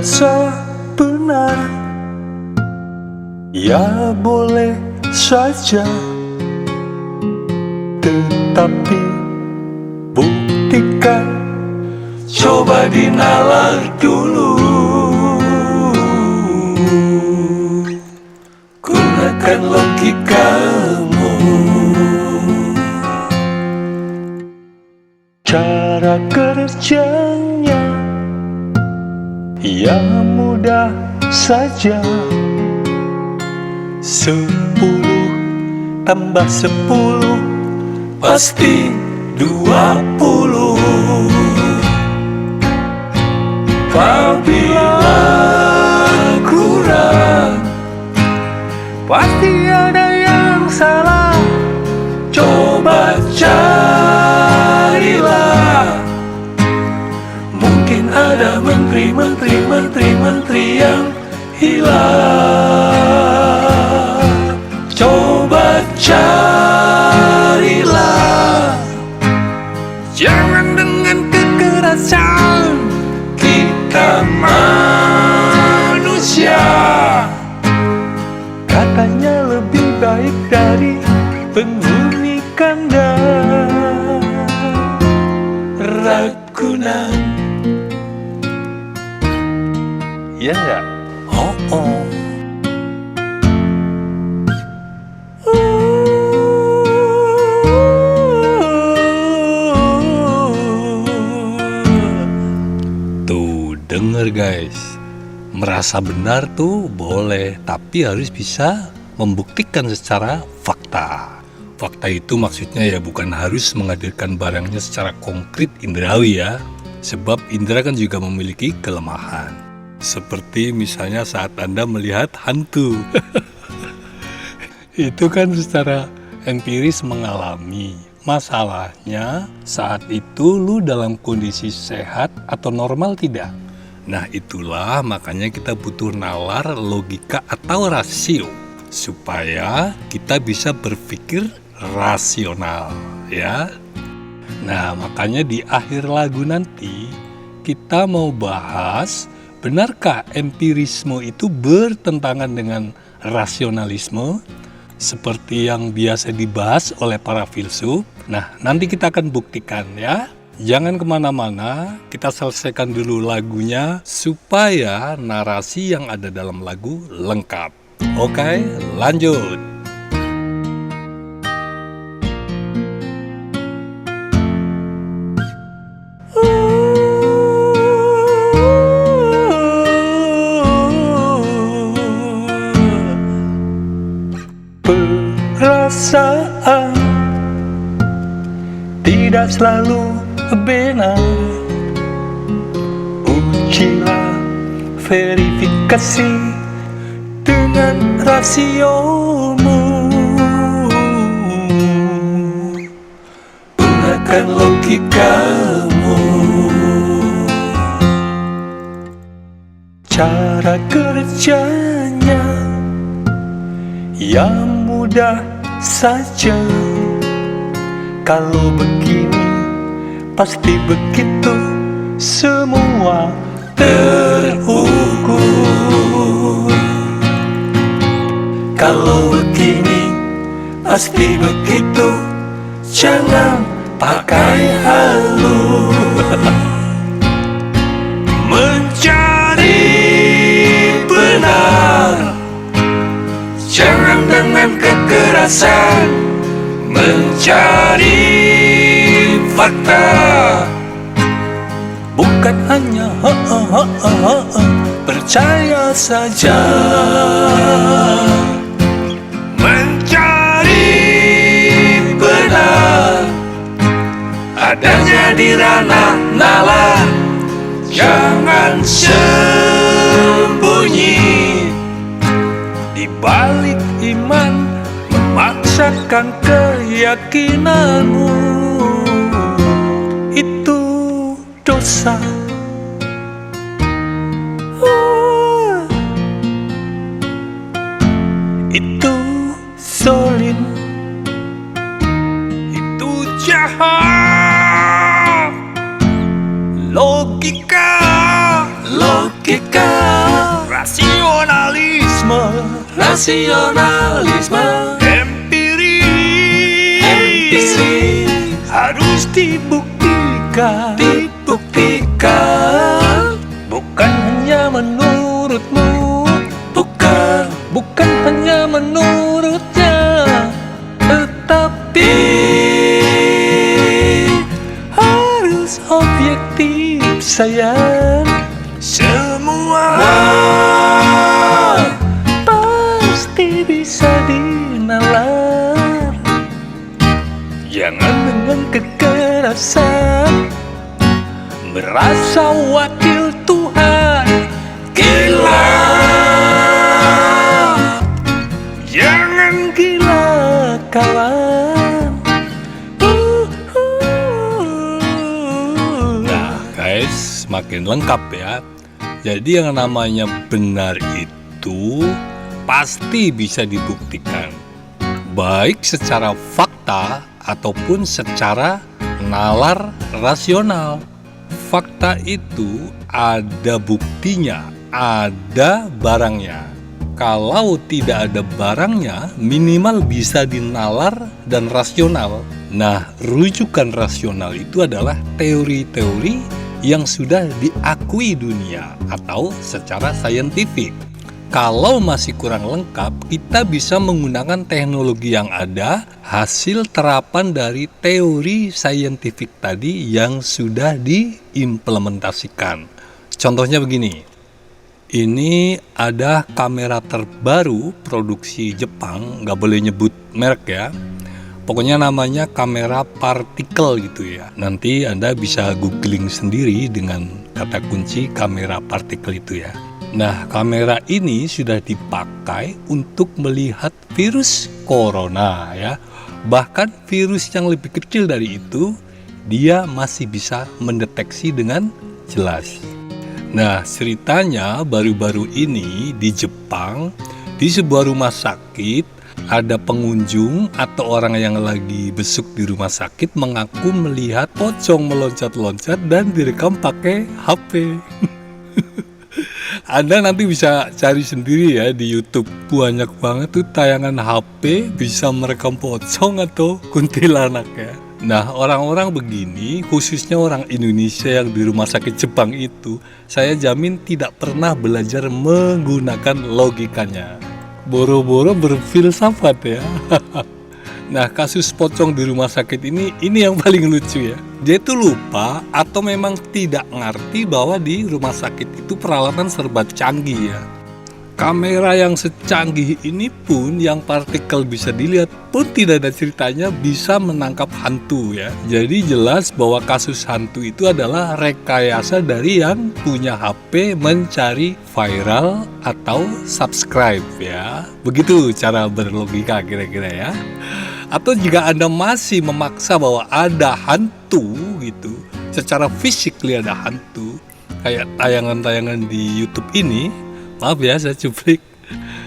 merasa benar, ya boleh saja. Tetapi buktikan, coba dinalar dulu. Gunakan logikamu. Cara kerjanya ya mudah saja. 10 tambah 10 pasti 20. Apabila kurang, pasti ada yang salah. Coba carilah. Mungkin ada menteri yang hilang. Coba carilah. Jangan dengan kekerasan. Kita manusia, katanya lebih baik dari penghuni kandang. Ragunan, ya enggak? Oh. Tuh, denger guys. Merasa benar tuh boleh, tapi harus bisa membuktikan secara fakta. Fakta itu maksudnya ya bukan harus menghadirkan barangnya secara konkret indrawi ya. Sebab indera kan juga memiliki kelemahan. Seperti misalnya saat Anda melihat hantu. Itu kan secara empiris mengalami. Masalahnya saat itu lu dalam kondisi sehat atau normal tidak? Nah itulah makanya kita butuh nalar, logika atau rasio. Supaya kita bisa berpikir rasional ya. Nah makanya di akhir lagu nanti kita mau bahas, benarkah empirisme itu bertentangan dengan rasionalisme? Seperti yang biasa dibahas oleh para filsuf. Nah, nanti kita akan buktikan ya. Jangan kemana-mana, kita selesaikan dulu lagunya supaya narasi yang ada dalam lagu lengkap. Oke, lanjut. Perasaan tidak selalu benar. Ujilah, verifikasi dengan rasiomu. Gunakan logikamu. Cara kerjanya yang mudah saja. Kalau begini pasti begitu, semua terukur. Kalau begini pasti begitu, jangan pakai halu. Mencari benar, jangan dengan kekerasan. Mencari fakta, bukan hanya percaya saja. Mencari benar, adanya di ranah nalar. Jangan sembunyi di balik iman, memaksakan keyakinanmu. Itu dosa. Itu zalim. Itu jahat. Logika. logika. Rasionalisme, empiris harus dibuktikan, bukan hanya menurutmu, bukan hanya menurutnya, tetapi harus objektif sayang. Semua pasti bisa dinalar, jangan dengan kekerasan merasa wakil Tuhan. Gila, jangan gila kawan. Nah guys, makin lengkap ya. Jadi yang namanya benar itu pasti bisa dibuktikan, baik secara fakta ataupun secara nalar rasional. Fakta itu ada buktinya, ada barangnya. Kalau tidak ada barangnya, minimal bisa dinalar dan rasional. Nah, rujukan rasional itu adalah teori-teori yang sudah diakui dunia atau secara saintifik. Kalau masih kurang lengkap, kita bisa menggunakan teknologi yang ada, hasil terapan dari teori saintifik tadi yang sudah diimplementasikan. Contohnya begini, ini ada kamera terbaru produksi Jepang, nggak boleh nyebut merek ya. Pokoknya namanya kamera partikel gitu ya. Nanti Anda bisa googling sendiri dengan kata kunci kamera partikel itu ya. Nah, kamera ini sudah dipakai untuk melihat virus corona ya. Bahkan virus yang lebih kecil dari itu, dia masih bisa mendeteksi dengan jelas. Nah, ceritanya baru-baru ini di Jepang, di sebuah rumah sakit, ada pengunjung atau orang yang lagi besuk di rumah sakit mengaku melihat pocong meloncat-loncat dan direkam pakai HP. Anda nanti bisa cari sendiri ya di YouTube. Banyak banget tuh tayangan HP bisa merekam pocong atau kuntilanak ya. Nah, orang-orang begini, khususnya orang Indonesia yang di rumah sakit Jepang itu, saya jamin tidak pernah belajar menggunakan logikanya. Boro-boro berfilsafat ya. Nah, kasus pocong di rumah sakit ini yang paling lucu ya. Dia itu lupa atau memang tidak ngerti bahwa di rumah sakit itu peralatan serba canggih ya. Kamera yang secanggih ini pun yang partikel bisa dilihat pun tidak ada ceritanya bisa menangkap hantu ya. Jadi jelas bahwa kasus hantu itu adalah rekayasa dari yang punya HP mencari viral atau subscribe ya. Begitu cara berlogika kira-kira ya. Atau jika Anda masih memaksa bahwa ada hantu gitu, secara fisik ada hantu, kayak tayangan-tayangan di YouTube ini, maaf ya saya cuplik,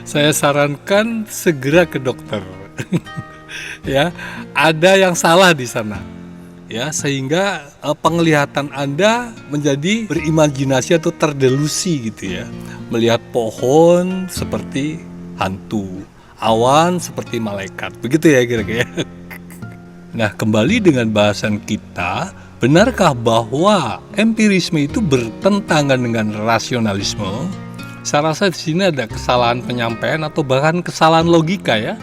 saya sarankan segera ke dokter. Ya, ada yang salah di sana. Ya, sehingga penglihatan Anda menjadi berimajinasi atau terdelusi gitu ya. Melihat pohon seperti hantu, awan seperti malaikat. Begitu ya kira-kira. Nah, kembali dengan bahasan kita, benarkah bahwa empirisme itu bertentangan dengan rasionalisme? Saya rasa di sini ada kesalahan penyampaian atau bahkan kesalahan logika ya.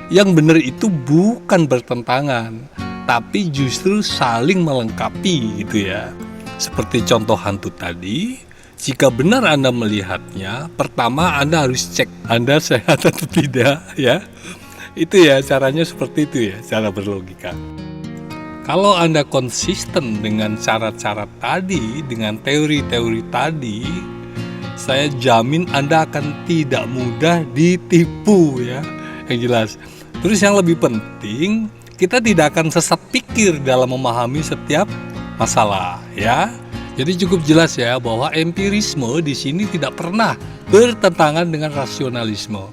Yang benar itu bukan bertentangan, tapi justru saling melengkapi gitu ya. Seperti contoh hantu tadi, jika benar Anda melihatnya, pertama Anda harus cek Anda sehat atau tidak ya. Itu ya caranya seperti itu ya, cara berlogika. Kalau Anda konsisten dengan cara-cara tadi, dengan teori-teori tadi, saya jamin Anda akan tidak mudah ditipu ya, yang jelas. Terus yang lebih penting, kita tidak akan sesat pikir dalam memahami setiap masalah ya. Jadi cukup jelas ya bahwa empirisme di sini tidak pernah bertentangan dengan rasionalisme.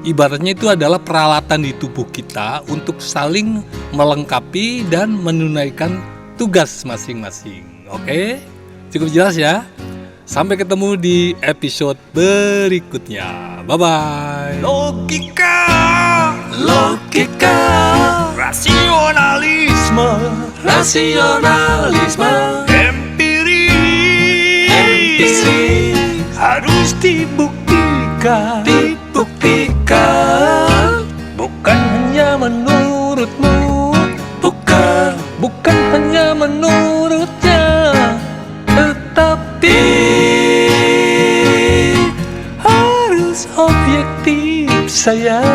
Ibaratnya itu adalah peralatan di tubuh kita untuk saling melengkapi dan menunaikan tugas masing-masing. Oke? Cukup jelas ya? Sampai ketemu di episode berikutnya. Bye-bye. Logika, Logika, rasionalisme, rasionalisme, empiris, harus dibuktikan, bukan hanya menurutmu, bukan hanya menurutnya, tetapi harus objektif sayang.